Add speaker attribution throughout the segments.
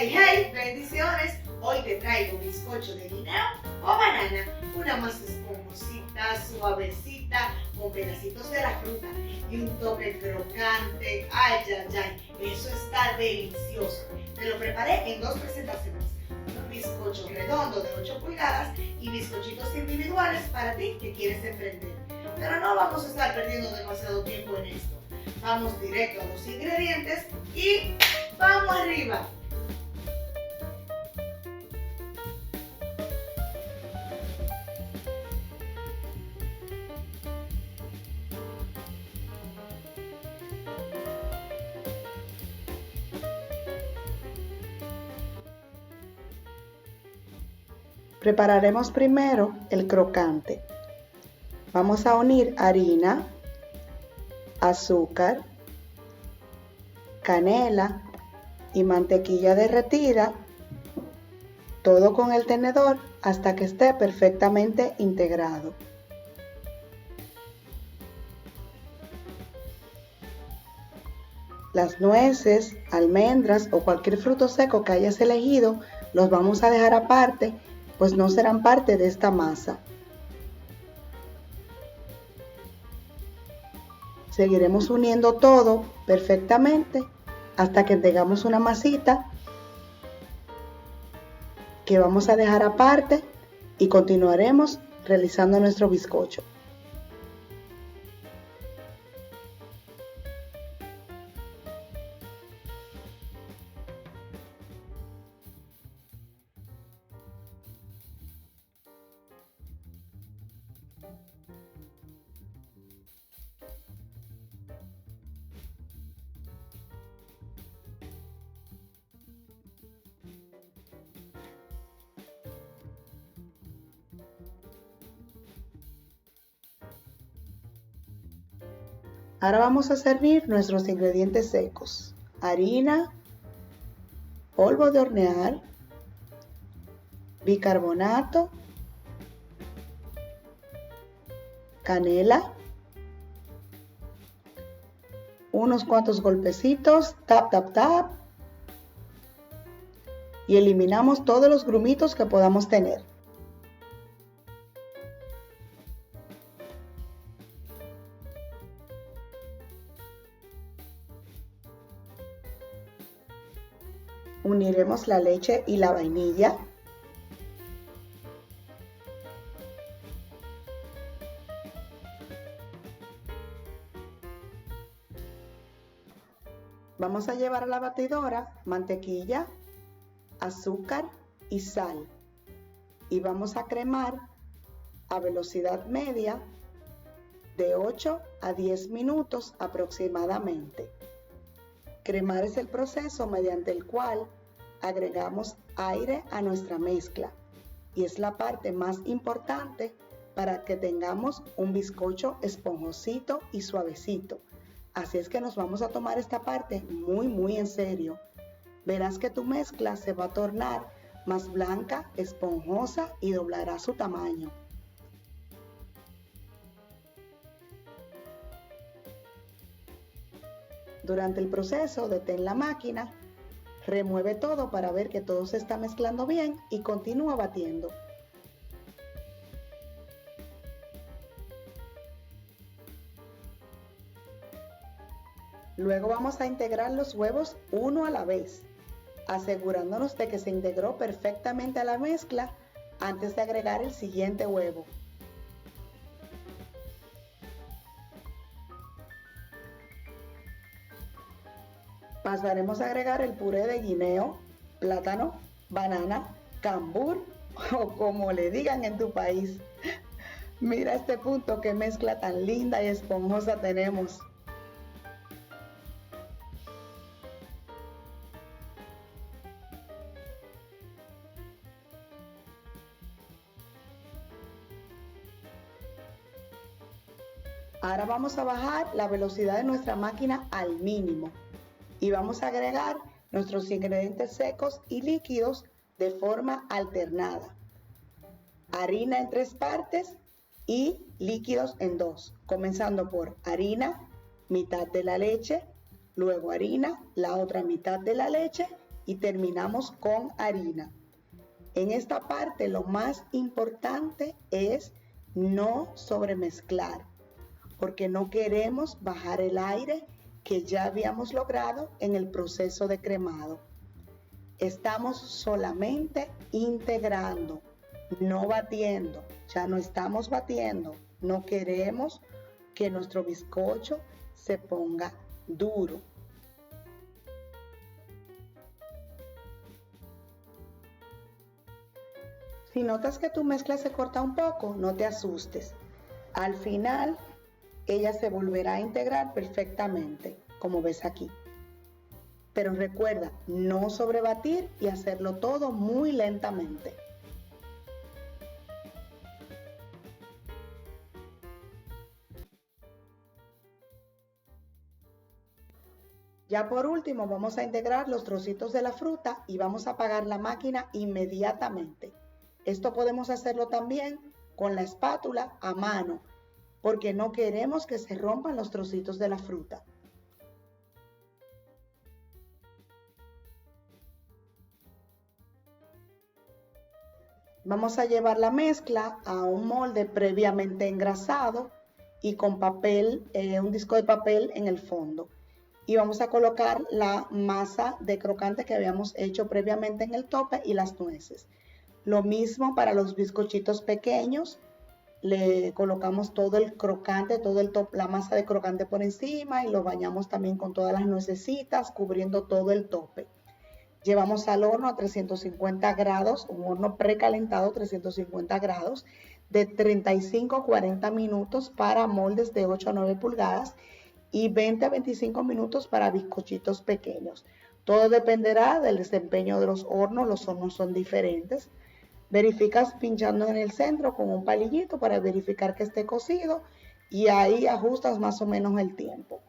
Speaker 1: Hey, hey, bendiciones. Hoy te traigo bizcocho de guineo o banana, una masa esponjosita, suavecita, con pedacitos de la fruta y un toque crocante. Ay, ay, ay, eso está delicioso. Te lo preparé en dos presentaciones. Un bizcocho redondo de 8 pulgadas y bizcochitos individuales para ti que quieres emprender. Pero no vamos a estar perdiendo demasiado tiempo en esto. Vamos directo a los ingredientes y ¡vamos arriba!
Speaker 2: Prepararemos primero el crocante. Vamos a unir harina, azúcar, canela y mantequilla derretida, todo con el tenedor hasta que esté perfectamente integrado. Las nueces, almendras o cualquier fruto seco que hayas elegido los vamos a dejar aparte, pues no serán parte de esta masa. Seguiremos uniendo todo perfectamente hasta que tengamos una masita que vamos a dejar aparte y continuaremos realizando nuestro bizcocho. Ahora vamos a servir nuestros ingredientes secos: harina, polvo de hornear, bicarbonato, canela, unos cuantos golpecitos, tap, tap, tap, y eliminamos todos los grumitos que podamos tener. Uniremos la leche y la vainilla. Vamos a llevar a la batidora mantequilla, azúcar y sal. Y vamos a cremar a velocidad media de 8 a 10 minutos aproximadamente. Cremar es el proceso mediante el cual agregamos aire a nuestra mezcla y es la parte más importante para que tengamos un bizcocho esponjosito y suavecito. Así es que nos vamos a tomar esta parte muy en serio. Verás que tu mezcla se va a tornar más blanca, esponjosa y doblará su tamaño. Durante el proceso, detén la máquina, remueve todo para ver que todo se está mezclando bien y continúa batiendo. Luego vamos a integrar los huevos uno a la vez, asegurándonos de que se integró perfectamente a la mezcla antes de agregar el siguiente huevo. Pasaremos a agregar el puré de guineo, plátano, banana, cambur o como le digan en tu país. Mira este punto, qué mezcla tan linda y esponjosa tenemos. Ahora vamos a bajar la velocidad de nuestra máquina al mínimo y vamos a agregar nuestros ingredientes secos y líquidos de forma alternada. Harina en 3 partes y líquidos en 2, comenzando por harina, mitad de la leche, luego harina, la otra mitad de la leche y terminamos con harina. En esta parte lo más importante es no sobremezclar, porque no queremos bajar el aire que ya habíamos logrado en el proceso de cremado. Estamos solamente integrando, no batiendo, ya no estamos batiendo, no queremos que nuestro bizcocho se ponga duro. Si notas que tu mezcla se corta un poco, no te asustes. Al final, ella se volverá a integrar perfectamente, como ves aquí. Pero recuerda, no sobrebatir y hacerlo todo muy lentamente. Ya por último vamos a integrar los trocitos de la fruta y vamos a apagar la máquina inmediatamente. Esto podemos hacerlo también con la espátula a mano, porque no queremos que se rompan los trocitos de la fruta. Vamos a llevar la mezcla a un molde previamente engrasado y con papel, un disco de papel en el fondo. Y vamos a colocar la masa de crocante que habíamos hecho previamente en el tope y las nueces. Lo mismo para los bizcochitos pequeños, le colocamos todo el crocante, la masa de crocante por encima y lo bañamos también con todas las nuecesitas, cubriendo todo el tope. Llevamos al horno a 350 grados, un horno precalentado 350 grados, de 35 a 40 minutos para moldes de 8 a 9 pulgadas y 20 a 25 minutos para bizcochitos pequeños. Todo dependerá del desempeño de los hornos son diferentes. Verificas pinchando en el centro con un palillito para verificar que esté cocido y ahí ajustas más o menos el tiempo.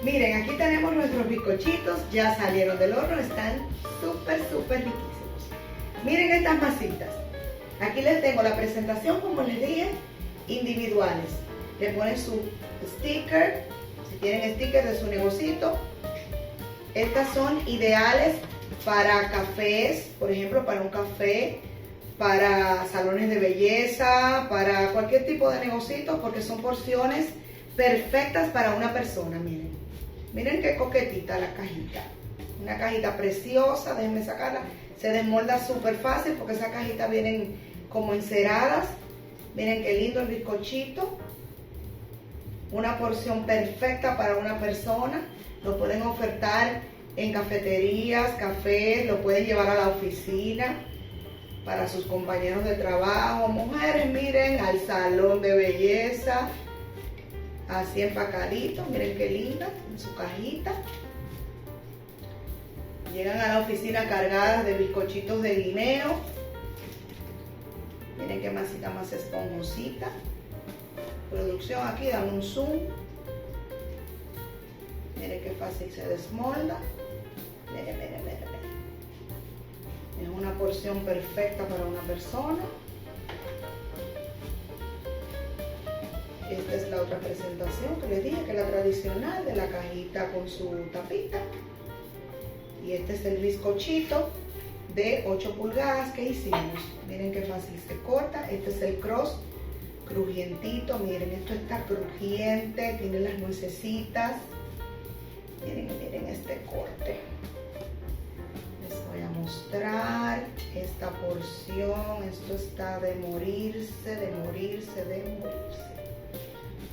Speaker 1: Miren, aquí tenemos nuestros bizcochitos, ya salieron del horno, están súper riquísimos. Miren estas masitas. Aquí les tengo la presentación, como les dije, individuales. Le ponen su sticker, si tienen sticker de su negocito. Estas son ideales para cafés, por ejemplo, para un café, para salones de belleza, para cualquier tipo de negocito, porque son porciones perfectas para una persona, miren. Miren qué coquetita la cajita. Una cajita preciosa, déjenme sacarla. Se desmolda súper fácil porque esas cajitas vienen como enceradas. Miren qué lindo el bizcochito. Una porción perfecta para una persona. Lo pueden ofertar en cafeterías, cafés, lo pueden llevar a la oficina para sus compañeros de trabajo. Mujeres, miren, al salón de belleza. Así empacadito, miren qué linda, en su cajita. Llegan a la oficina cargadas de bizcochitos de guineo. Miren qué masita más esponjosita. Producción aquí, dame un zoom. Miren qué fácil se desmolda. Miren. Es una porción perfecta para una persona. Esta es la otra presentación que les dije, que es la tradicional de la cajita con su tapita. Y este es el bizcochito de 8 pulgadas que hicimos. Miren qué fácil se corta. Este es el cross crujientito. Miren, esto está crujiente, tiene las nuecesitas. Miren este corte. Les voy a mostrar esta porción. Esto está de morirse.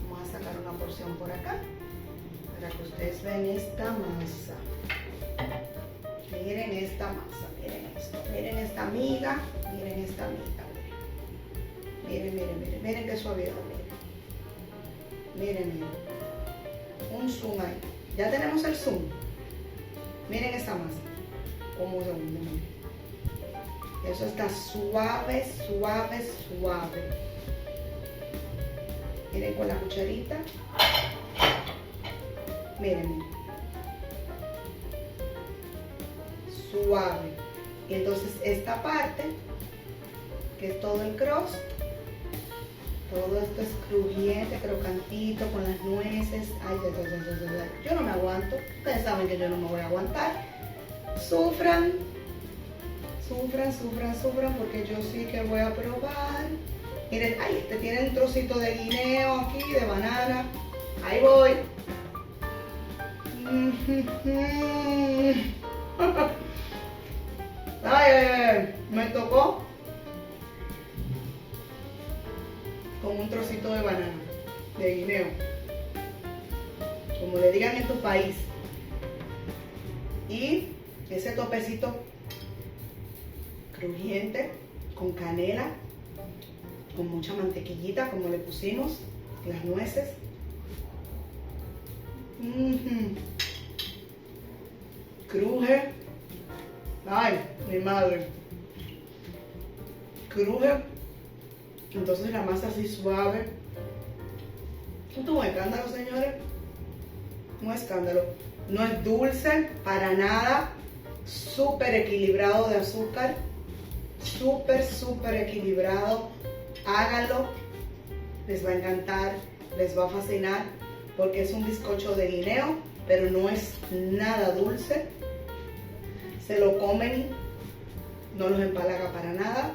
Speaker 1: Vamos a sacar una porción por acá para que ustedes vean esta masa. Miren esta masa, miren esto, miren esta miga, miren esta miga. Miren qué suavidad, miren. Un zoom ahí. Ya tenemos el zoom. Miren esta masa. Como se hunde, miren. Eso está suave. Miren con la cucharita. Miren. Suave. Y entonces esta parte, que es todo el cross,
Speaker 2: Todo esto es crujiente, crocantito, con las nueces. Ay, ay. Yo no me aguanto. Ustedes saben que yo no me voy a aguantar. Sufran, porque yo sí que voy a probar. Miren, ay, este tiene un trocito de guineo aquí, de banana. Ahí voy. Ay, me tocó con un trocito de banana, de guineo, como le digan en tu país. Y ese topecito crujiente, con canela, con mucha mantequillita, como le pusimos, las nueces. Cruje. Ay, mi madre. Cruje. Entonces la masa así suave. Esto es un escándalo, señores. Un escándalo. No es dulce para nada. Súper equilibrado de azúcar. Súper equilibrado. Háganlo. Les va a encantar. Les va a fascinar. Porque es un bizcocho de guineo, pero no es nada dulce. Se lo comen. No los empalaga para nada.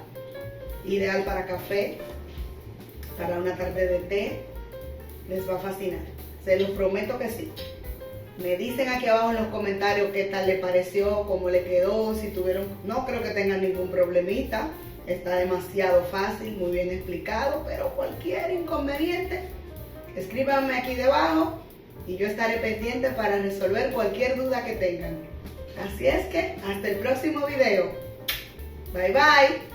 Speaker 2: Ideal para café, para una tarde de té, les va a fascinar, se los prometo que sí. Me dicen aquí abajo en los comentarios qué tal le pareció, cómo le quedó, si tuvieron, no creo que tengan ningún problemita, está demasiado fácil, muy bien explicado, pero cualquier inconveniente, escríbanme aquí debajo y yo estaré pendiente para resolver cualquier duda que tengan. Así es que, hasta el próximo video. Bye bye.